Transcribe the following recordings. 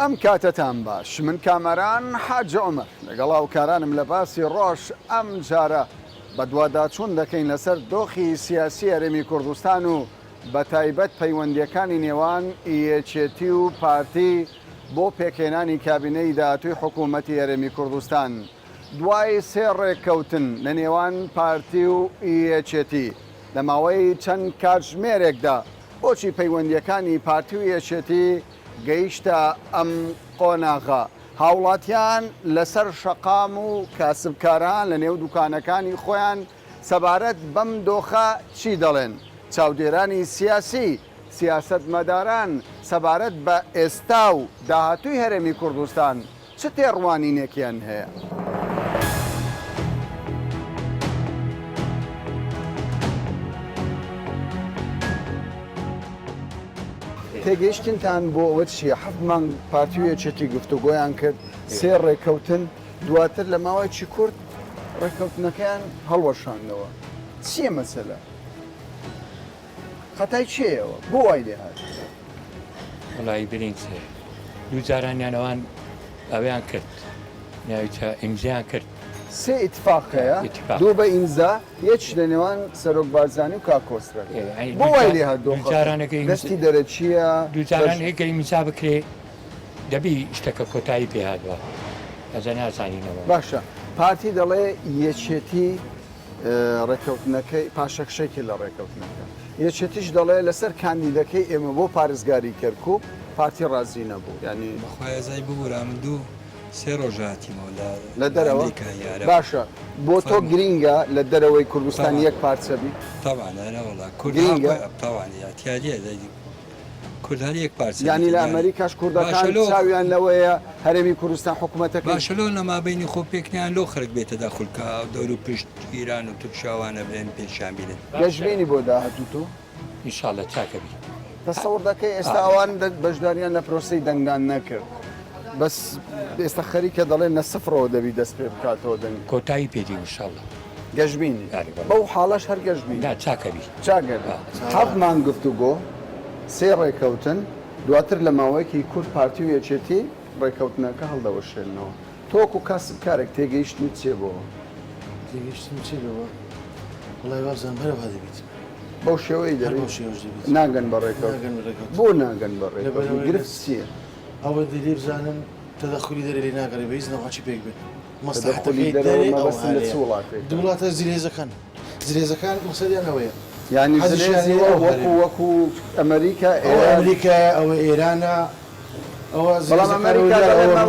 ئەم کاتەتان باش من کامەران حاج عومەر لەگەڵ هاوکارانم لە باسی ڕۆژ ئەم جارە بە دوواداچوون دەکەین لەسەر دۆخی سیاسی هەرێمی کوردستان و بە تایبەت پەیوەندیەکانی نێوان یەکێتی و پارتی بۆ پێکهێنانی کابینەی داهاتووی حکوومەتی هەرێمی کوردستان دوای سێ ڕێککەوتن لە نێوان پارتی و یەکێتی لە ماوەی چەند کاتژمێرێکدا بۆچی پەیوەندیەکانی پارتی و یەکێتی گەیشتە ئەم قۆناغا هاوڵاتیان لەسەر شەقام و کاسبکاران لە نێو دوکانەکانی خۆیان سەبارەت بەم دۆخە چی دەڵێن چاودێرانی سیاسی سیاسەتمەداران سەبارەت بە ئێستا و داهاتووی هەرێمی کوردستان چ تێڕوانینێکیان هەیە تێگەیشتنتان بۆ ئەوە چیە حەفت مانگ پارتی و یەکێتی گفتوگۆیان کرد سێ ڕێککەوتن دواتر لە ماوەیەکی کورت ڕێککەوتنەکەیان هەڵوەشاندەوە چییە مەسەلە؟ خەتای چێەوە بۆ وای لێ هات؟ وڵی برین سێ دوو جارانیان ئەوان ئەویان کرد ناویچە ئیمزیان کرد سێ ئیتفاقەیە دوو بە ئیمزا یەکش لە نێوان سەرۆک بارزانی و کاکۆسرە بۆ وای لێ هات دەستی دەرەچیە دووجاران هێگەی میسا بکرێ دەبی شتەکە کۆتایی پێهاتوە ئەزە نازانینەوە باشە پارتی دەڵێ یەکێتی ڕێککەوتنەکەی پاشەکشێکی لە ڕێککەوتنەکە یەکێتیش دەڵێ لەسەر کاندیدەکەی ئێمە بۆ پارێزگاری کەرکوب پارتی ڕازی نەبوو ینی بەخوایزای ببوورم دوو سێ ڕۆژاتیمەوە لە دەرەوە باشە بۆ تۆ گرینگە لە دەرەوەی کوردستان یەک پارچەبی تاوانەوەڵا کوردیاتیاریە کوردانی یەک پارچ ینی لە ئەمریکاش کوردەکان چاویان لەوەیە هەرێمی کوردستان حکوومەتەکە باشەلۆ نەمابینی خۆ پێکنیان لۆ خەرک بێتە داخولکە دەور و پشت ئیران و تورکشاوانە بێن پێشان بینن گەشتبینی بۆ داهاتوو تۆ ئینشاڵڵە چاکەبی تەسەوڕ دەکەی ئێستا ئەوان بەشداریان لە پرۆسەی دەنگدان نەکرد بەس ئێستا خەریکە دەڵێن لە سفرەوە دەبی دەست پێ بکاتەوە دەنگ کۆتایی پێدی ئینشاڵڵە گەشتبینی بەو حاڵەش هەر گەشتبین چاکەبی چاگەر حەفمان گفتوگۆ سێ ڕێککەوتن دواتر لە ماوەیەکی کورد پارتی و یەکێتی ڕێککەوتنەکە هەڵدەوەشێنەوە تۆکو کاسب کارێک تێگەیشتنی چێ بۆ تێگەیشتن چێەوە وڵای وازان بەرەوا دەبیت بەو شێوەی ناگەن بە ڕێکەوت بۆ ناگەن بە ڕێکەوت گرفت چییە؟ ئەوە دەلی بزانن تەدەخلی دەرێ لێ ناگەڕێ بەهیچ نەوەچی پێک بێت وڵاتە زیرێزەکان زیرێزەکان مەسەدیان ئەوەیە ینی وەکو ئەمریکا ئەوە ئێرانە ئەوە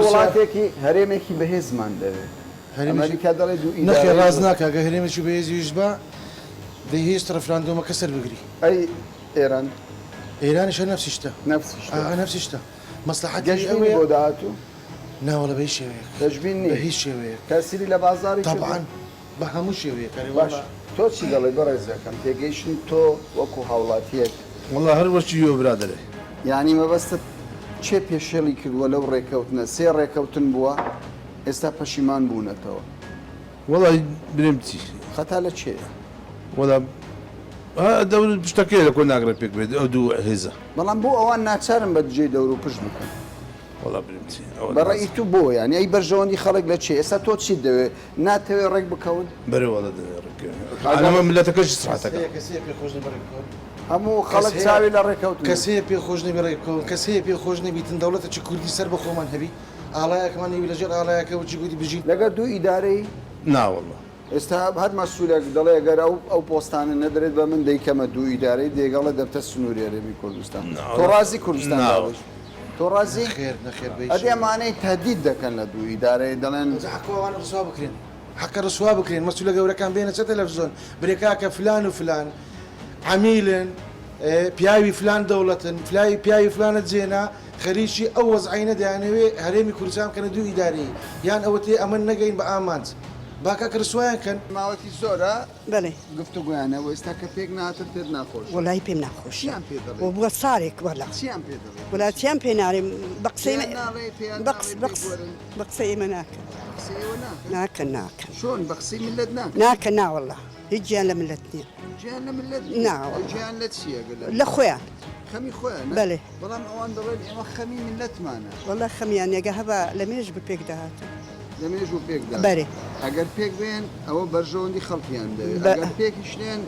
وڵاتێکی هەرێمێکی بەهێزمان دەوێت ئەمریکا دەڵێ نەخێ ڕاز ناکە هەرێمێکی بەهێزیش بە دەی هێشت ڕەفراندۆمەکە سەر بگری ئەی ئێران ئێرانیشە نەفسیشتە نەفسیشتە مەسلحەتی گەشتبینی بۆ داهاتوو ناوەڵە بەی شێوەیە گەشتبین بە هیچ شێوەیە کەسیری لە بازاری طبعاً بە هەموو شێوەیە باش تۆ چی دەڵێ بەڕێزەکەم تێگەیشتن تۆ وەکو هاوڵاتیەک وڵا هەر وەرچی یۆ برادەرێ یعنی مەبەستت چێ پێشێڵی کردووە لەو ڕێککەوتنە سێ ڕێککەوتن بووە ئێستا پەشیمان بوونەتەوە وڵی برم چی خەتا لە چێە؟ وڵا دەور پشتەکەی لە کۆ ناگرێت پێک بێت ئەو دوو هێزە بەڵام بۆ ئەوان ناچارم بە دژەی دەور و پشت بکەن وڵا برم چی بەڕێی تو بۆ یانی ئەی بەرژەوەندی خەڵک لە چێ ئێستا تۆ چی دەوێت ناتەوێت ڕێک بکەون بەرەوەڵە دەمە ملەتەکەش سرعتەکە هەموو خەڵک چاوی لە ڕێککەوت کەسەیە پێخۆشنی بەڕێکەوە کەسەیە پێخۆشنی بیتن دەوڵەتە چ کوردی سەر بە خۆمان هەبی ئاڵایەکمانی لەژێر ئاڵایەکە وچی گوتی بژین لەگەر دوو ئیدارەی ناوەڵە ئێستا هەر مەسئولێک دەڵێ گەر ئەو پۆستانە نەدرێت بە من دەیکەمە دوو ئیدارەی دێگەڵە دەبتە سنووری هەرێمی کوردستان تۆ ڕازی کوردستان تۆ ڕازی ئەدی ئەمانەی تهدید دەکەن لە دوو ئیدارەی دەڵێن حەقەوان ڕسوا بکرێن حەقە ڕسوا بکرێن مەسئولە گەورەکان بێنە چە تەلەڤیزۆن برێکاکە فلان و فلان عەمیلن پیاوی فلان دەوڵەتن پیاوی فلانە جێنا خەریکی ئەو وەزعینە دەیانەوێ هەرێمی کوردستان کەنە دوو ئیدارەی یان ئەوە تێ ئەمە نەگەین بە ئامانج باکە کڕسویان کەن ماوەتی زۆرە بەڵێ گفتوگویانەوە ئێستا کە پێک ناتر پێت ناخۆش وڵای پێم ناخۆش چیان پێ دەڵێ بووە سارێک وەلا چیان پێ دەڵێ وڵاتیان پێ نارێ بە قسەی ناڵێ پێیان بە قسەی ئێمە ناکەن بەخسیەوە ناکەن ناکەن ناکەن چۆن بەخسی ملت ناکەن ناکەن ناوەڵە هیچ گیان لە ملت نییە گیان لە ملت ناوەڵڵا. گیان لە چییە لە خۆیان خەمی خۆیان بەڵێ بەڵام ئەوان دەڵێن ئێمە خەمی ملتمانە وەڵا خەمیان ێگە هەبا لە مێژ بە پێک داهاتن لەمێژ و پێکدا بەرێ ئەگەر پێک بێن ئەوە بەرژەوەندی خەڵکیان دەوێت بە- ئەگەر پێکیشتێن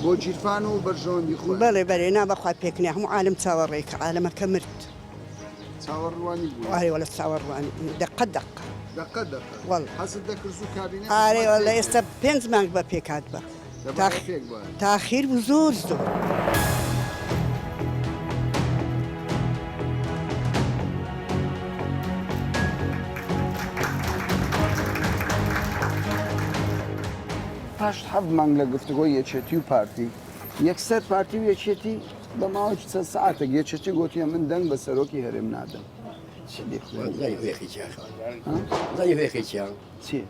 بۆ جیرفان و بەرژەوەندی خۆ بەڵێ بەرێ نابەخوا پێک نییە هەموو عالم چاوەڕێکە عالەمەکە مرد چاوەڕوانی بوو ئارێ وەلە چاوەڕوانی دقە دقە دقە دقە وەڵ. حەزت دەکرد و کابینە ئارێ وەلە ئێستا 5 مانگ بە پێکات بە پێک بە تاخیر بوو زۆر زۆر پاش حەڤ مانگ لە گفتوگۆی یەکێتی و پارتی یەکسەر پارتی و یەکێتی بە ماوەی چەند سەعاتێک یەکێتی گوتیە من دەنگ بە سەرۆکی هەرێم نادەم چی دێخوێن؟ زي فيخيتيان چی؟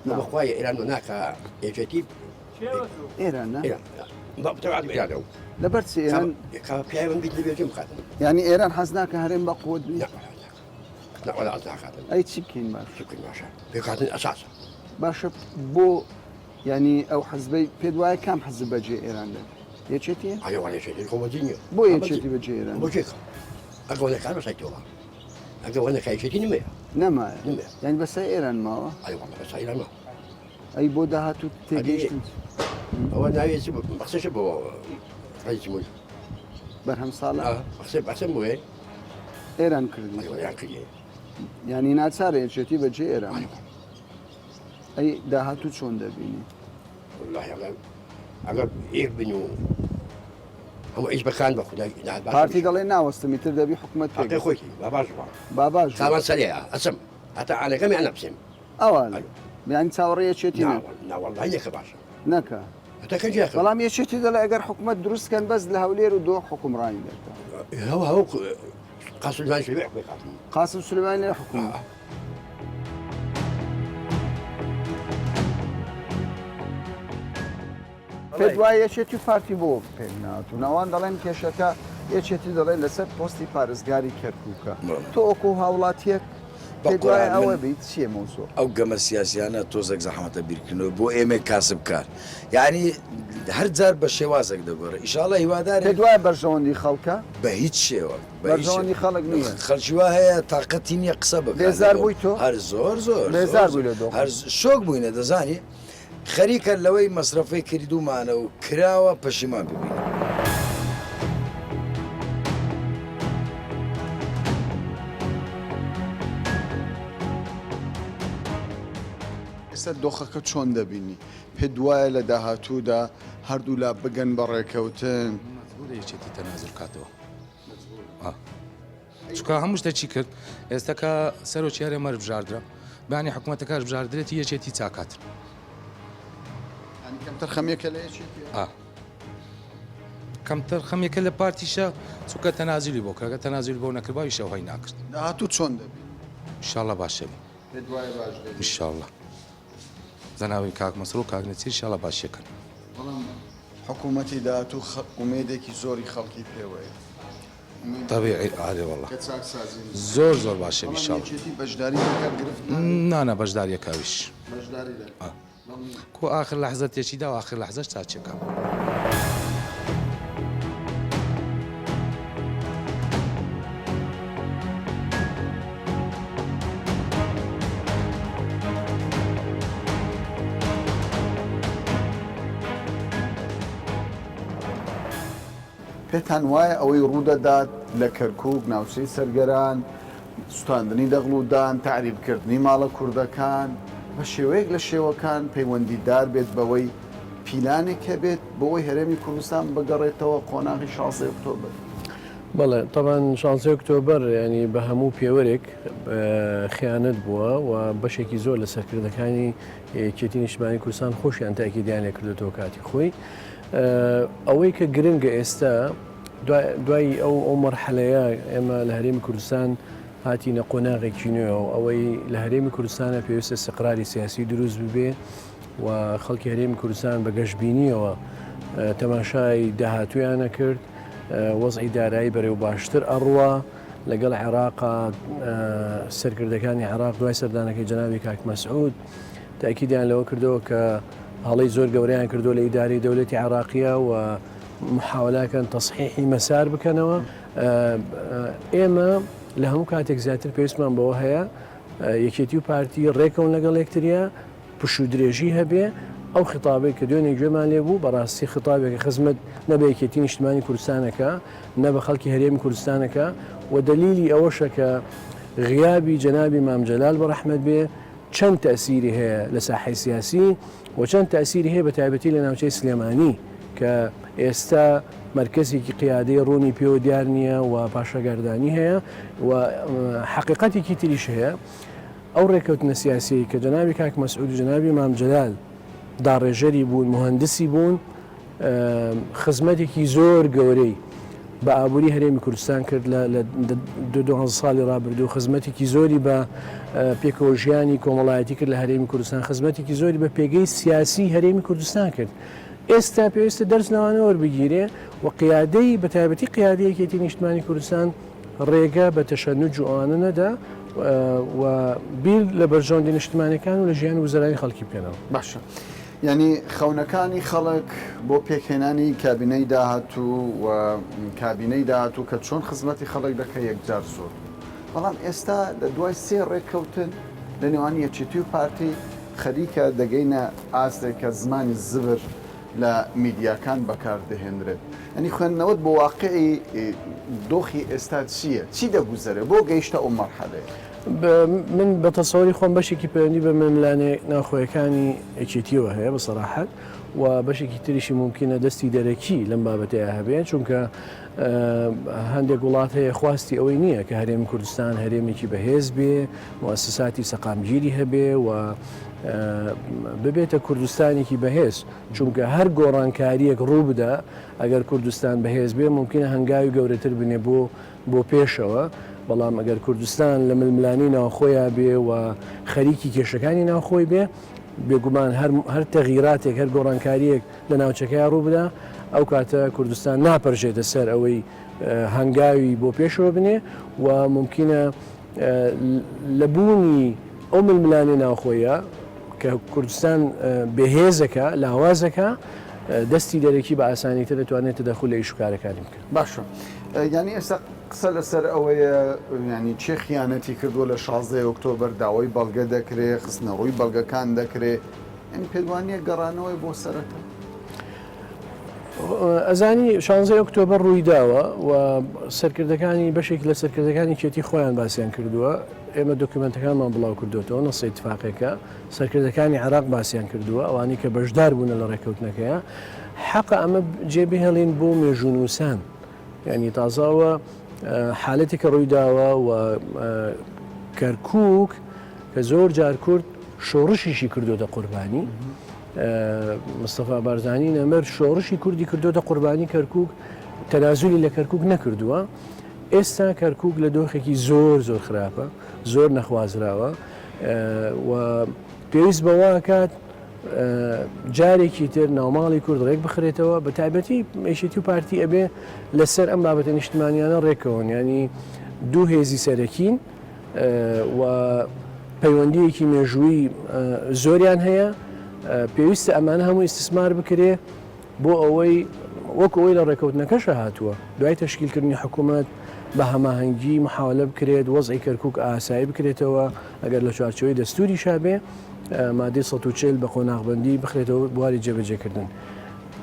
بخواي إيران هناك يجتيب ئێران نا؟ إيران ضبط عاد إيران لەبەر چی ئێران كان في من بيت ليبيا جم خاتم ینی ئێران حەز ناکە هەرێم بە قوت بی لا لا ولا أصلا خاتم ئەی چی بکەین باش شكرا ما شاء في خاتم أساسا باشە بۆ ینی ئەو حەزبەی پێ وایە کام حەزب بەجێ ئێران دێت یەکێتیە؟ أيوة ولا شيء الكومودينيو بۆ یەکێتی بەجێ ئێران بوجيك أقول لك أنا سايتوها أقول لك أي شيء نمية نەمایە نمێ. یعنی بەسەر ئێران ماوە أيوة والله بس إيران ما ئەی بۆ داهاتوو تێگەیشتن هو أنا عايز بخسش بو رئيس مول بەرهەم ساڵە بحسب بو إيه ئێران کردی أيوة يعني كذي ینی ناچارە یەکێتی بەجێ ئێران أيوة ئەی داهاتوو چۆن دەبینی والله أقل إيه بنو هم إيش بكان بخدا پارتی دەڵێ ناوەستمی تر دەبی حکوومەت أعطي پێ خويتي باباش باباش كمان سريع أسم حتى أنا كم أنا بسم ئەوە ینی چاوەڕێ یەکێتی لا لا والله هيك باشا نەکە حتى كان جاك بەڵام یەکێتی دەڵێ ئەگەر حکوومەت دروستکەن بەس لە هەولێر و دۆ حکومڕانی دەکات هو قاصد ما يشبع بقاطي قاسم سلێمانی لە حکوومەت پێت وایە یەکێتی و پارتی بۆ پێک ناتون ئەوان دەڵێن کێشەکە یەکێتی دەڵێن لەسەر پۆستی پارێزگاری کەرکووکە تۆ ئۆکو هاوڵاتیەک پێت وایە ئەوە بیت چیە مۆزۆ ئەو گەمە سیاسیانە تۆزێک زەحمەتە بیرکردنەوە بۆ ئێمە کاسبکار یعنی هەر جار بە شێوازێک دەگۆڕێ ئیشاڵە هیوادارێت پێت وایە بەرژەوەندی خەڵکە بە هیچ شێوە بەرژەوەندی خەڵک نییە خەڵکیوا هەیە تااقەتی نییە قسە بە لێزار بووی تۆ؟ هەر زۆر زۆر لێزار بووی لە دۆخ؟ هەر شۆک بووینە دەزانی خەریکە لەوەی مەسرفەی کردومانە و کراوە پەشیمان ببینە ئێستا دۆخەکە چۆن دەبینی پێت وایە لە داهاتوودا هەردوو لا بگەن بە ڕێکەوتن یەکێتی تەنازل کاتەوە چکە هەموو شتێکی کرد ئێستاکە سەرۆکیارێ مەر بژاردرا بانی حکوومەتەکەش بژاردرێتی یەکێتی چاکاتر کەمتر خەمیەکە لە یەکێتی کەمتر خەمیەکە لە پارتیشە چووکە تەنازلی بۆ کەگە تەنازلی بۆ نەکردباوی شەوهی ناکرد داهاتوو چۆن دەبی انشاءڵە باشەبی پێت وایە باش دەبی انشاءڵە زەناوی کاک مەسڕ و کاکنەچی انشاءڵە باشیەکەن بەڵام حکوومەتی داهاتوو ئومێدێکی زۆری خەڵکی پێوەیە طبیعی ئارێ وەڵڵە کە چاکسازی زۆر زۆر باشەبی بەڵام انشاءڵە یەکێتی بەشداری دەکات گرفت نانە بەشداریەکەویش بەشداری دەکات کو آخر لحظە تێکیدا و آخر لحظەش چاچەکە پێتان وایە ئەوەی ڕوودەدات لە کەرکووک ناوچەی سەرگەران سوستاندنی دەغڵودان تعریبکردنی ماڵە کوردەکان بە شێوەیەک لە شێوەکان پەیوەندیدار بێت بەوەی پیلانێکە بێت بۆەوەی هەرێمی کوردستان بگەڕێتەوە قۆناغی 16 ئۆکتۆبر بەڵێ طبعاً 16 ئۆکتۆبر ینی بە هەموو پێوەرێک خیانەت بووە و بەشێکی زۆر لە سەرکردەکانی یەکێتی نیشتیمانی کوردستان خۆشیان تاکیدیان لێ کردێتەوە کاتی خۆی ئەوەی کە گرنگە ئێستا دوای ئەو مەرحەلەیە ئێمە لە هەرێمی کوردستان هاتینە قۆناغێکی نوێەوە ئەوەی لە هەرێمی کوردستانە پێویستە استیقراری سیاسی دروست ببێ و خەڵکی هەرێمی کوردستان بە گەشتبینیەوە تەماشای داهاتویانە کرد وەزعی دارایی بەرەو باشتر ئەڕوە لەگەڵ عێراق سەرکردەکانی عێراق دوای سەردانەکەی جەنابی کاک مەسعود تاکیدیان لەوە کردەوە کە هەڵەی زۆر گەورەیان کردو لە ئیداری دەوڵەتی عێراقیە و محاولاکەن تەصحیحی مەسار بکەنەوە. ئێمە لە هەموو کاتێک زیاتر پێویستمان بەوە هەیە یەکێتی و پارتی ڕێکەون لەگەڵ یەکتریە پش و درێژی هەبێ. ئەو خطابێک کە دوێنێ گوێمان لێ بوو بەڕاستی خطابێکی خزمەت نە بە یەکێتی نیشتمانی کوردستانەکە نە بە خەڵکی هەرێمی کوردستانەکە و دلیلی ئەوەشە کە غیابی جەنابی مام جەلال بەڕەحمەت بێ چەند تەسیری هەیە لە ساحەی سیاسی و چەند تەسیری هەیە بە تایبەتی لە ناوچەی سلێمانی کە ئێستا مرکزێکی قیادەی ڕوونی پێوە دیار نییە و پاشەگەردانی هەیە و حقیقەتێکی تریش هەیە. ئەو ڕێکەوتنە سیاسی کە جەنابی کاک مەسعود و جەنابی مام جەلال داڕێژەری بوون مهندسی بوون خزمەتێکی زۆر گەورەی بە ئابووری هەرێمی کوردستان کرد لە 2 ساڵی ڕابردوو خزمەتێکی زۆری بە پێکەوە ژیانی کۆمەڵایەتی کرد لە هەرێمی کوردستان خزمەتێکی زۆری بە پێگەی سیاسی هەرێمی کوردستان کرد. ئێستا پێویستە دەرسنەوانە وەربگیرێ و قیادەی بە تایبەتی قیادەیەکێتی نیشتمانی کوردستان ڕێگە بە تەشەنوج و ئەوانە نەدا و بیر لە بەرژەوەندی نیشتمانەکان و لە ژیانی وزەرانی خەڵکی بکەنەوە. باشە. ینی خەونەکانی خەڵک بۆ پێکهێنانی کابینەی داهاتوو و کابینەی داهاتوو کە چۆن خزمەتی خەڵک دەکە یەکجار زۆر. بەڵام ئێستا لە دوای 3 ڕێککەوتن لە نێوان یەکێتی و پارتی خەریکە دەگەینە ئاستێکە زمانی زبر لە میدیاکان بەکاردەهێنرێت. ئەنی خوێندنەوەت بۆ واقعی دۆخی ئێستا چییە؟ چی دەگوزەرێ بۆ گەیشتە ئەو مەرحەلەیە؟ من بە تەسەوەری خۆم بەشێکی پەیوەندی بە مەملانێ ناوخۆیەکانی یەکێتیەوە هەیە بەسەراحەت و بەشێکی تریشی ممکنە دەستی دەرەکی لەم بابەتەیە هەبێت چونکە هەندێک وڵات هەیە خواستی ئەوەی نییە کە هەرێمی کوردستان هەرێمێکی بەهێز بێ مؤسساتی سەقامگیری هەبێ و ببێتە کوردستانێکی بەهێز چونکە هەر گۆڕانکاریەک ڕوو بدە ئەگەر کوردستان بەهێز بێ ممکنە هەنگاوی گەورەتر بنێ بۆ پێشەوە. بەڵام ئەگەر کوردستان لە ململانی ناوخۆیان بێ و خەریکی کێشەکانی ناوخۆی بێ بێگومان هەر تەغیراتێک هەر گۆڕانکاریەک لە ناوچەکەی ڕوو بدە ئەو کاتە کوردستان ناپەرژێتە سەر ئەوەی هەنگاوی بۆ پێشەوە بنێ و ممکنە لە بوونی ئەو ململانی ناوخۆیە کە کوردستان بەهێزەکە لاوازەکە دەستی دەرەکی بە ئاسانیتر دەتوانێت تدەخل لە ئیشوکارەکانی بکە. باشە. ینی ئێستا قسە لەسەر ئەوەیە ینی چێ خیانەتی کردووە لە 16 ئۆکتۆبەر داوای بەڵگە دەکرێت خستنەڕووی بەڵگەکان دەکرێت ئەنی پێوانیە گەڕانەوەی بۆ سەرەتا. ئەزانی 16 ئۆکتۆبەر ڕووی داوە و سەرکردەکانی بەشێک لە سەرکردەکانی کێتی خۆیان باسییان کردووە. ئێمە دۆکیومنتەکانمان بڵاو کردوێتەوە نەسە ئیتفاقێکە سەرکردەکانی عێراق باسییان کردووە ئەوانی کە بەشدار بوون لە ڕێکەوتنەکەیە حەق ئەمە جێبهێڵین بۆ مێژونوسان. یعنی تازاوە حالەتێکە ڕووی داوە و کەرکووک کە زۆر جار کورد شۆڕشیشی کردوتە قوربانی مستەفا بارزانی نەمەر شۆڕشی کوردی کردوتە قوربانی کەرکووک تەنازولی لە کەرکووک نەکردووە. ئێستا کەرکووک لە دۆخێکی زۆر خراپە زۆر نەخوازراوە و پێویست بەوە کات جارێکی تر ناوماڵی کورد ڕێک بخرێتەوە بە تایبەتی یەکێتی و پارتی ئەبێ لەسەر ئەم بابەتە نیشتمانیانە ڕێکەوەن ینی دوو هێزی سەرەکین و پەیوەندیەکی مێژووی زۆریان هەیە پێویستە ئەمانە هەموو ئیستثمار بکرێ بۆ ئەوەی وەک ئەوەی لە ڕێکەوتنەکەشە هاتووە دوای تەشکیلکردنی حکوومەت بە هەماهەنگی محاولە بکرێت وەزعی کەرکووک ئاسایی بکرێتەوە ئەگەر لە چوارچەوەی دەستوری شابێ مادەی 140 بە قۆناغبەندی بخرێتەوە بواری جێبەجێکردن.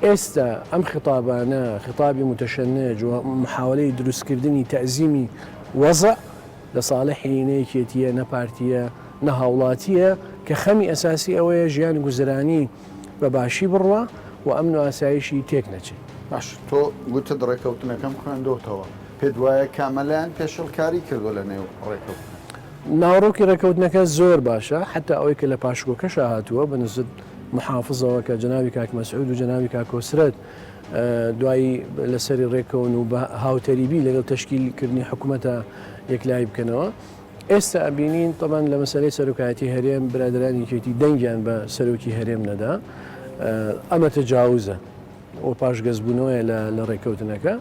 ئێستا ئەم خطابانە خطابی متەشەنج و محاولەی دروستکردنی تەعزیمی وەزع لە ساڵحی نەیەکێتیە نەپارتیە نەهاوڵاتیە کە خەمی ئەساسی ئەوەیە ژیان گوزرانی بە باشی بڕوە و ئەمن و ئاسایشی تێک نەچێت. باش تۆ گوتت ڕێکەوتنەکەم خوێندەوەتەوە پێت وایە کامەلایان پێشەڵکاری کردو لە نێو ڕێکەوتن. ناوڕۆکی ڕێکەوتنەکە زۆر باشە حتا ئەوەی کە لە پاشگۆکەش هاتووە بە نزت محافظەوە کە جناوی کاک مەسعود و جناوی کاکۆسرەت دوایی لەسەری ڕێکەون و بە هاوتەریبی لەگەڵ تەشکیلکردنی حکوومەتە یەکلای بکەنەوە. ئێستا ئەبینین طبعاً لە مەسەلەی سەرۆکایەتی هەرێم برادرانی کێتی دەنگیان بە سەرۆکی هەرێم نەدا ئەمە تەجاوزە ئەو پاشگەزبوونەوەی لە ڕێکەوتنەکە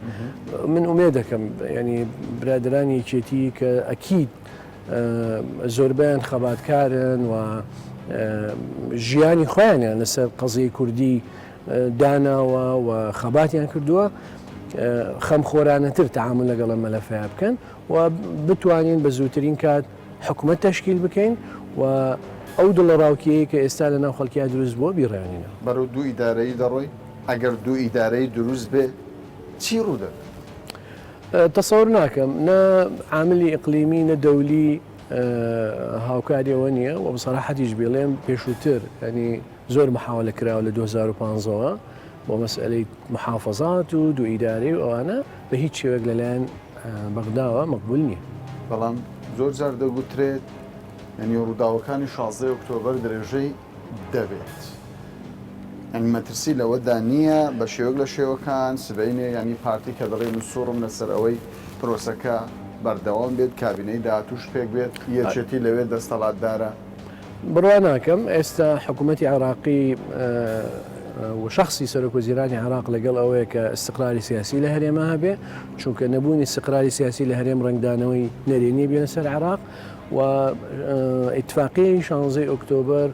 من ئومێ دەکەم ینی برادرانی یەکێتی کە ئەکید زۆربیان خەباتکارن و ژیانی خۆیانیان لەسەر قەزەی کوردی داناوە و خەباتیان کردووە خەمخۆرانەتر تەعامل لەگەڵ ئەم مەلەفەیە بکەن و بتوانین بە زووترین کات حکوومەت تەشکیل بکەین و ئەو دڵڕاوکیەیە کە ئێستا لە ناو خەڵکیان دروست بووە بیڕێنینە بەرەو دوو ئیدارەی دەڕۆی ئەگەر دوو ئیدارەی دروست بێ چی ڕوودە؟ تەسەوڕ ناکەم نە عاملی ئیقلیمی نە دەولی هاوکاریەوە نییە و بەسەراحەتیش بێڵێم پێشووتر ینی زۆر محاولە کراوە لە 2015ەوە بۆ مەسئلەی محافەزات و دوو ئیدارەی و ئەوانە بە هیچ شێوەک لەلایەن بەغداوە مەقبول نییە. بەڵام زۆر جار دەگوترێت ینی ڕووداوەکانی 16 ئۆکتۆبەر درێژەی دەبێت. ئەنی مەترسی لەوەدا نییە بە شێوەک لە شێوەکان سبەینێ ینی پارتی کە دەڵێ من سوورم لەسەر ئەوەی پرۆسەکە بەردەوام بێت کابینەی داهاتووش پێک بێت یەکێتی لەوێ دەستەڵاتدارە. بڕوا ناکەم ئێستا حکوومەتی عێراقی و شخصی سەرۆکوەزیرانی عێراق لەگەڵ ئەوەیە کە استقلالی سیاسی لە هەرێمە هەبێ چونکە نەبوونی استقلالی سیاسی لە هەرێم ڕنگدانەوەی نەرێنی بێنە سەر عێراق و ئیتفاقیەی 16 ئۆکتۆبەر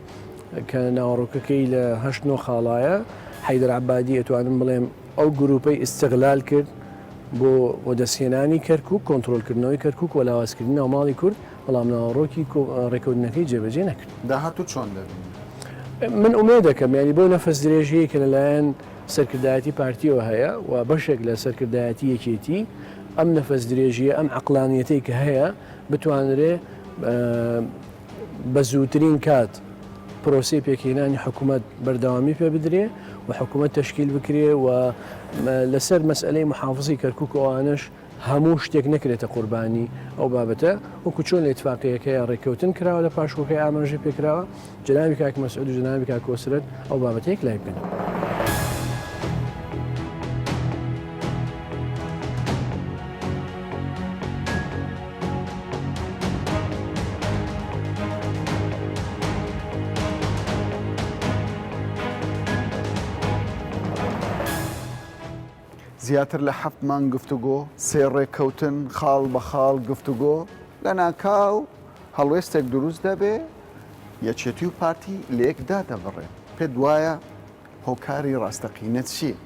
کە ناوەڕۆکەکەی لە 8 خاڵایە حەیدەر عەبادی ئەتوانم بڵێم ئەو گروپەی ئیستیغلال کرد بۆ وەدەستهێنانی کەرکووک کۆنتڕۆلکردنەوەی کەرکووک و لاوازکردنی ناوماڵی کورد بەڵام ناوەڕۆکی ڕێکەوتنەکەی جێبەجێ نەکرد. داهاتوو چۆن دەبێت؟ من ئومێ دەکەم ینی بۆ نەفەس درێژەیە کە لەلایەن سەرکردایەتی پارتیەوە هەیە و بەشێک لە سەرکردایەتی یەکێتی ئەم نەفەس درێژیە ئەم عەقلانیەتەی کە هەیە بتوانرێ بە زووترین کات پرۆسی پێکهێنانی حکوومەت بەردەوامی پێ بدرێ و حکوومەت تەشکیل بکرێ و لەسەر مەسئلەی محافزی کەرکووک ئەوانش هەموو شتێک نەکرێتە قوربانی ئەو بابەتە وەکو چۆن لە ئیتفاقیەکەی ڕێکەوتن کراوە لە پاشکۆکەی ئاماژەی پێکراوە جەنابی کاک مەسعود و جەنابی کاک کۆسرەت ئەو بابەتەیەک لای بکەن. زیاتر لە 7 مانگ گفتوگۆ سێ ڕێککەوتن خاڵ بە خاڵ گفتوگۆ لە ناکاو هەڵوێستێک دروست دەبێ یەکێتی و پارتی لە یەکدا دەبڕێ پێ دوایە هۆکاری ڕاستەقینە چییە؟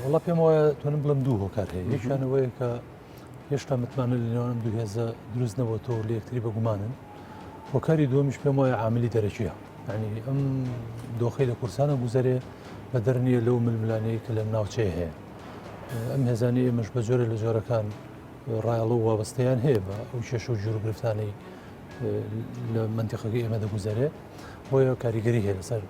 وڵا پێم وایە توانم بڵم دوو هۆکار هەیە یەکیانەوەیە کە هێشتا متمانە لە نێوانم دوو هێزە دروست نەبووەوە لە یەکتری بەگومانن هۆکاری دووەمیش پێم وایە عاملی دەرەکیە یعنی ئەم دۆخەی لە کورسانە گوزەرێ بە دەرنیە لەو ململانەیە کە لە ناوچەیە هەیە ئەم هێزانی ئێمەش بە جۆرە لە جۆرەکان ڕایەڵە و وابەستەیان هەیە بە ئەو کێشە و ژوور و گرفتانەی لە منتیقەکەی ئێمە دەگوزارێ بۆیە کاریگەری هەیە لەسەر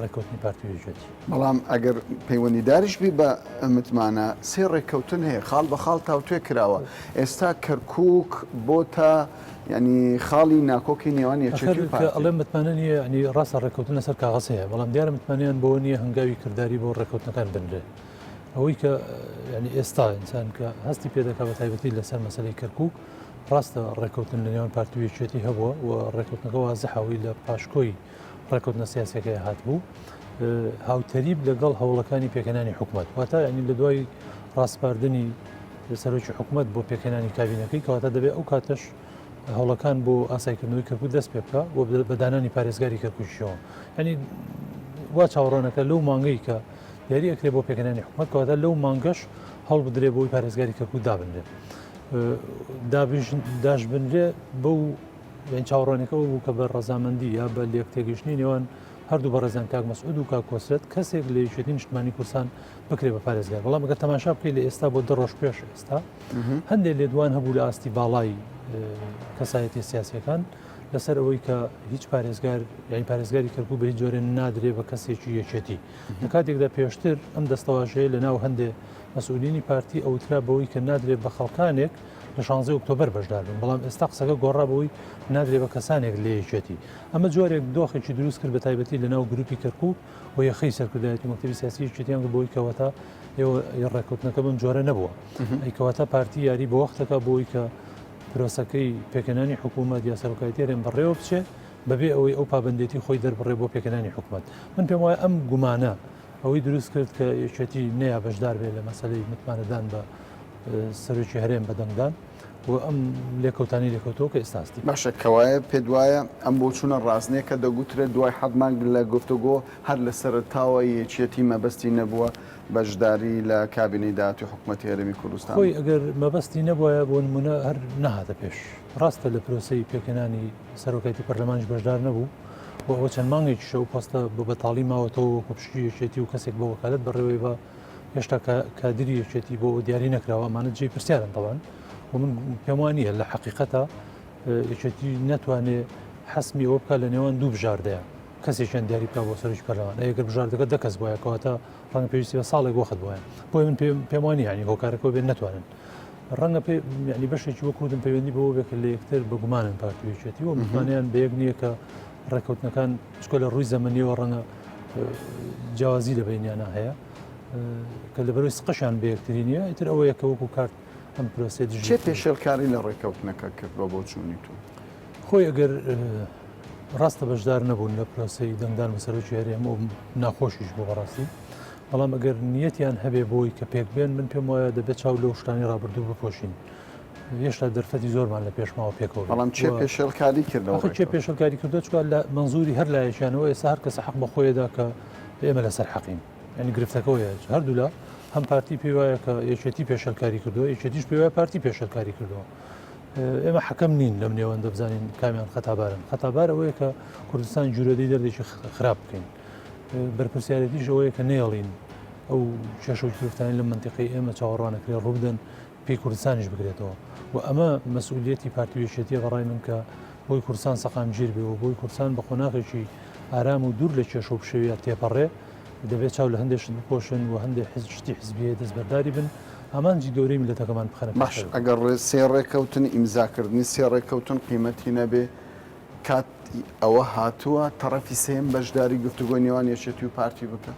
ڕێککەوتنی پارتی یەکێتی. بەڵام ئەگەر پەیوەندیداریش بی بە متمانە سێ ڕێککەوتن هەیە خاڵ بە خاڵ تاوتوێ کراوە ئێستا کەرکووک بۆتە ینی خاڵی ناکۆکی نێوان یەکێتی و پارتی. ئەڵێ متمانە نیە ینی ڕاستە ڕێککەوتن لەسەر کاغەز هەیە بەڵام دیارە متمانیان بەوە نییە هەنگاوی کردداری بۆ ڕێککەوتنەکان بنرێ ئەوەی کە ینی ئێستا ئینسان کە هەستی پێدەکات بە تایبەتی لەسەر مەسەلەی کەرکووک ڕاستە ڕێککەوتن لە نێوان پارتی یەکێتی هەبووە و ڕێککەوتنەکە وازەحەوەی لە پاشکۆی ڕێککەوتنە سیاسەکەی هاتبوو هاوتەریب لەگەڵ هەوڵەکانی پێکەنانی حکوومەت واتە ینی لە دوای ڕاستپاردنی سەرۆکی حکوومەت بۆ پێکەنانی کابینەکەی کەواتە دەبێت ئەو کاتەش هەوڵەکان بۆ ئاسایکردنەوەی کەرکووک دەست پێ بکە بۆ بەدانانی پارێزگاری کەرکووکیەوە ینی وا چاوەڕۆنەکە لەو مانگەی کە دیاری ئەکرێ بۆ پێکەنانی حکوومەت کەواتە لەو مانگەش هەڵ بدرێ بۆی پارێزگاری کەرکووک دابنرێ داش بنرێ بەو چاوەڕۆنەکەەوە بوو کە بە ڕەزامەندی یا بە لێک تێگەشتنی نێوان هەردوو بەڕێزان کاک مەسعود و کاک کۆسرەت کەسێک لە یەکێتی نیشتمانی کورسان بکرێ بە پارێزگار بەڵام ئەگەر تەماشا بکەیت لە ئێستا بۆ 10 ڕۆژ پێش ئێستا هەندێک لێدوان هەبوو لە ئاستی باڵای کەسایەتی سیاسیەکان لەسەر ئەوەی کە هیچ پارێزگار یانی پارێزگاری کەرکووک بە هیچ جۆرێ نادرێ بە کەسێکی یەکێتی لە کاتێکدا پێشتر ئەم دەستەواژەیە لە ناو هەندێک مەسئولینی پارتی ئەوترا بەوەی کە نادرێت بە خەڵکانێک لە 16 ئۆکتۆبەر بەشدار بن بەڵام ئێستا قسەکە گۆڕابەوەی نادرێت بە کەسانێک لە یەکێتی ئەمە جۆرێک دۆخێکی دروست کرد بە تایبەتی لە ناو گروپی کەرکووک و یەخەی سەرکردایەتی مەکتەبی سیاسی یەکێتیان بۆی کەواتە ڕێککەوتنەکە بم جۆرە نەبووە ئەیکەواتە پارتی یاری بە وەختەکە بۆی کە پرۆسەکەی پێکەنانی حکوومەت یا سەرۆکایەتی هەرێم بەڕێوە بچێت بەبێ ئەوەی ئەو پابندێتی خۆی دەربڕێ بۆ پێکەنانی حکوومەت من پێم وایە ئەم گومانە ئەوەی دروست کرد کە یەکێتی نەیە بەشدار بێت لە مەسلەی متمانەدان بە سەرۆکی هەرێم بەدەنگدان و ئەم لێکەوتانی لێکەوتەوە کە ئێستاستی باشە کەوایە پێ دوایە ئەم بۆ چوونە ڕازنەیە کە دەگوترێت دوای حەدمان لە گفتوگۆ هەر لە سەرتاوە یەکێتی مەبەستی نەبووە بەشداری لە کابینەی داهاتی حکوومەتی هەرێمی کوردستان. خۆی ئەگەر مەبەستی نەبووە بۆ نمونە هەر نەهاتە پێش ڕاستە لە پرۆسەی پێکەنانی سەرۆکایەتی پەرلەمانیش بەشدار نەبوو و ئەوە چەند مانگێکی شەو پۆستە بە بەتاڵی ماوەتەوە پشتی یەکێتی و کەسێک بۆ وەکالەت بەڕێوەی بە هێشتا کادری یەکێتی بۆ دیاری نەکراوە ئەمانە جێی پرسیارن دەڵان و من پێم وانە لە حەقیقەتە یەکێتی نەتوانێت حەسمی ئەوە بکە لە نێوان دوو بژاردەیە کەسێکیان دیاری بکە بۆ سەرۆکی پەرلەمان ئەگەر بژاردەکە دەکەس بۆیە کەواتە ڕەنگە پێویستی بە ساڵێک وەخت بۆیە بۆی من پێم وانە ینی هۆکارەکەەوە بێن نەتوانن ڕەنگە ینی بەشێکی وەکوتم پەیوەندی بەوە بێکە لە یەکتر بە گومانن پارتیویەتی و متمانیان بە یەک نییە کە ڕێکەوتنەکان چکۆ لە ڕووی زەمەنیەوە ڕەنگە جیاوازی لە بینیانە هەیە کە لە بەرەوەی سقەشیان بە یەکتری نیە ئیتر ئەوە یەکە وەکو کارت ئەم پرۆسێ چێ پێشێلکاری لە ڕێکەوتنەکە کردەوە بۆ چوونی تو خۆی ئەگەر ڕاستە بەشدار نەبوون لە پرۆسەی دەنگدان بە سەرۆکی هەرێم و ناخۆشیش بۆ بەڕاستی بەڵام ئەگەر نیەتیان هەبێ بۆی کە پێک بێن من پێم وایە دەبێت چاو لەو شتانی ڕابردوو بپۆشین هێشتا دەرفەتی زۆرمان لە پێشماوە پێکەوە بەڵام چێ پێشێلکاری کردەوە چێ پێشەلکاری کردو چکە لە منزوری هەر لایەشیانەوە ئێستا هەر کەسە حەق بە خۆیدا کە ئێمە لەسەر حەقین ینی گرفتەکەەوەیە هەردوو لە هەم پارتی پێی وایە کە یەکێتی پێشەلکاری کردو یەکێتیش پێی وایە پارتی پێشەلکاری کردەوە ئێمە حەکەم نین لەم نێوەن دەبزانین کامیان خەتابارن خەتابار ئەوەیە کە کوردستان جوورەدەی دەردێکی خراپ بکەین بەرپرسیارەتیش ئەوەیە کە نێڵین ئەو کێشەی گرفتانی لە منتیقی ئێمە چاوەڕوانەکرێ ڕوودن پێی کوردستانیش بگرێتەوە و ئەمە مەسئولیەتی پارتیویەتی بەڕای من کە بۆی کوردستان سەقامگیر بێ و بۆی کوردستان بە خۆناغێکی ئارام و دوور لە کێشە و پشەویە تێپەڕێ دەبێت چاو لە هەندێک بپۆشن و هەندێک شتی حزبیە دەستبەرداری بن ئامانجی گەورەی میلەتەکەمان بخەنە باش ئەگەر سێ ڕێکەوتن ئیمزاکردنی سێ ڕێکەوتن قیمەتی نەبێ کات ئەوە هاتووە تەڕەفی سێم بەشداری گفتوگۆی نێوان یەکێتی و پارتی بکە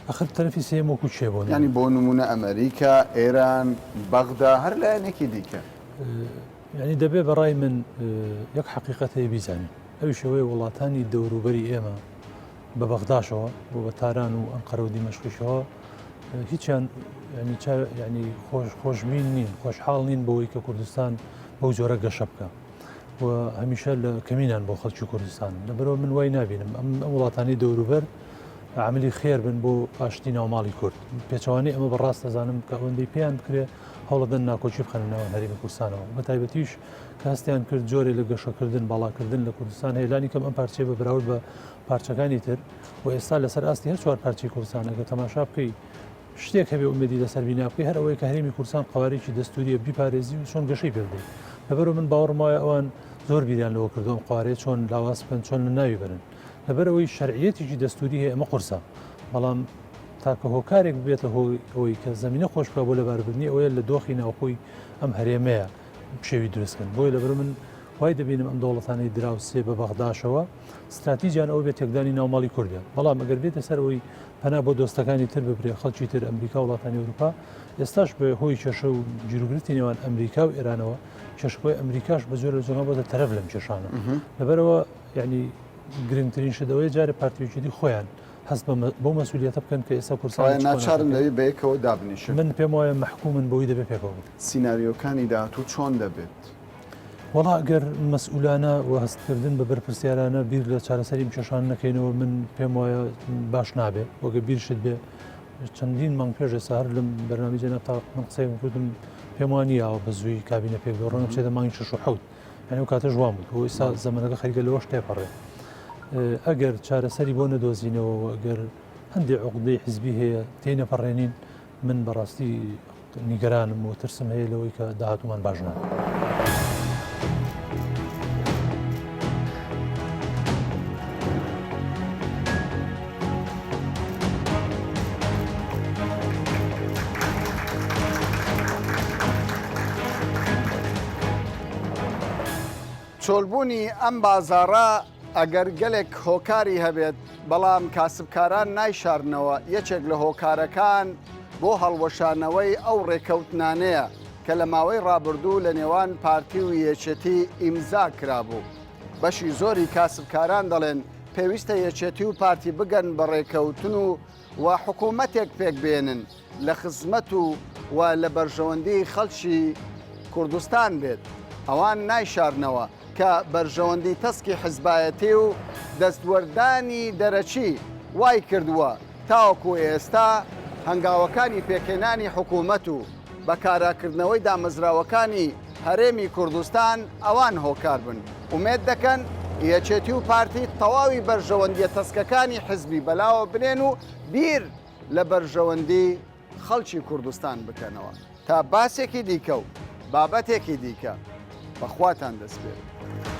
ئەخر تەرەفی سێم وەکو چێ بۆ ینی بۆ نمونە ئەمریکا ئێران بەغدا هەر لایەنێکی دیکە ینی دەبێ بەڕای من یەک حەقیقەتەیە بیزانین ئەوی شەوەی وڵاتانی دەوروبەری ئێمە بە بەغداشەوە بۆ بە تاران و ئەنقەرە و دیمەشقیشەوە هیچیان ینی خۆشبین نین خۆشحاڵ نین بەوەی کە کوردستان بەو جۆرە گەشە بکە و هەمیشە لە کەمینان بۆ خەڵکی کوردستان لەبەرەوە من وای نبینم ئەم وڵاتانی دەوروبەر عملی خێر بن بۆ ئاشتی ناوماڵی کورد پێچوانی ئەمە بەڕاست دەزانم کە ئەوەندەی پێیان بکرێ هەوڵەدەن ناکۆچی بخەنە ناوە هەرێمی کوردستانەوە بە تایبەتیش کە هەستیان کرد جۆرێ لە گەشەکردن باڵاکردن لە کوردستان هەیەلانی کەم ئەم پارچێ بە بەراورد بە پارچەکانی تر و ئێستا لەسەر ئاستی هەر چوار پارچی کوردستان ئەگە تەماشا بکەی شتێک هەبێ ئومێدی لەسەر بینا بکەی هەر ئەوەیە کە هەرێمی کوردستان قوارێکی دەستوریە بیپارێزی و چۆن گەشەی پێدەی لەبەرەوە من باوەڕم وایە ئەوان زۆر بیریان لەوە کردوم قوارێ چۆن لاواز بکەن چۆن لە ناوی برن لەبەرەوەی شەرعیەتێکی دەستوری هەیە ئەمە قورسە بەڵام تاکە هۆکارێک بێتە هۆی ئەوەی کە زمینە خۆش بکە بۆ لەباربردنی ئەوەیە لە دۆخی ناوخۆی ئەم هەرێمەیە شێوی دروستکەن بۆی لەبەر من وای دەبینم ئەم دەوڵەتانەی دراوسێ بە بەغداشەوە استراتیجیان ئەو بێت تێکدانی ناوماڵی کوردە بەڵام ئەگەر بێتە سەرەوەی پەنا بۆ دۆستەکانی تر ببرێ خەڵکی تر ئەمریکا وڵاتانی ئەوروپا ئێستاش بە هۆی کێشە و جیروگرتی نێوان ئەمریکا و ئێرانەوە کێشەکۆی ئەمریکاش بە زۆر لە جۆگا بۆتە تەرەف لەم کێشانە لەبەرەوە یعنی گرنگترین شدەوەی جارە پارتیویەتی خۆیان هەست بۆ مەسئولیەتە بکەن کە ئێستا کوردستان ناچارن لەوی بەیەکەوە دابنیشن من پێم وایە محکومن بۆی دەبێت پێکەوە سیناریۆکانی داهاتوو چۆن دەبێت وەڵا ئەگەر مەسئولانە و هەستکردن بە بەرپرسیارانە بیر لە چارەسەری کێشان نەکەینەوە من پێم وایە باش نابێت وەگە بیرشت بێ چەندین مانگ پێش ئێستا هەر لەم بەرنامەیە تا من قسەی کردم پێم وانییەوە بە زووی کابینە پێک ڕۆنە بچێتە مانگی 6 و 7 یعنی و کاتە جوان بوو بۆ ئێستا زەمانەکە خەریکە لەوەش تێپەڕێ ئەگەر چارەسەری بۆ نەدۆزینەوە ئەگەر هەندێک عقدەی حزبی هەیە تێنەپەڕێنین من بەڕاستی نیگەرانم و ترسم هەیە لەوەی کە داهاتومان باش نابێت. چۆلبوونی ئەم بازاڕە ئەگەر گەلێک هۆکاری هەبێت بەڵام کاسبکاران نایشارنەوە یەکێک لە هۆکارەکان بۆ هەڵوەشانەوەی ئەو ڕێکەوتنانەیە کە لە ماوەی ڕابردوو لە نێوان پارتی و یەکێتی ئیمزا کرابوو. بەشی زۆری کاسبکاران دەڵێن پێویستە یەکێتی و پارتی بگەن بە ڕێکەوتن و حکوومەتێک پێک بێنن لە خزمەت و لە بەرژەوەندی خەڵکی کوردستان بێت ئەوان نایشارنەوە کە بەرژەوەندی تەسکی حزبایەتی و دەستوەردانی دەرەچی وای کردووە تاوەکو ئێستا هەنگاوەکانی پێکێنانی حکوومەت و بەکاراکردنەوەی دامەزراوەکانی هەرێمی کوردستان ئەوان هۆکار بن ومێت دەکەن یەکێتی و پارتی تەواوی بەرژەوەندیە تەسکەکانی حزبی بەلاوە بنێن و بیر لە بەرژەوەندی خەڵکی کوردستان بکەنەوە تا باسێکی دیکە و بابەتێکی دیکە بەخواتان دەست بێت.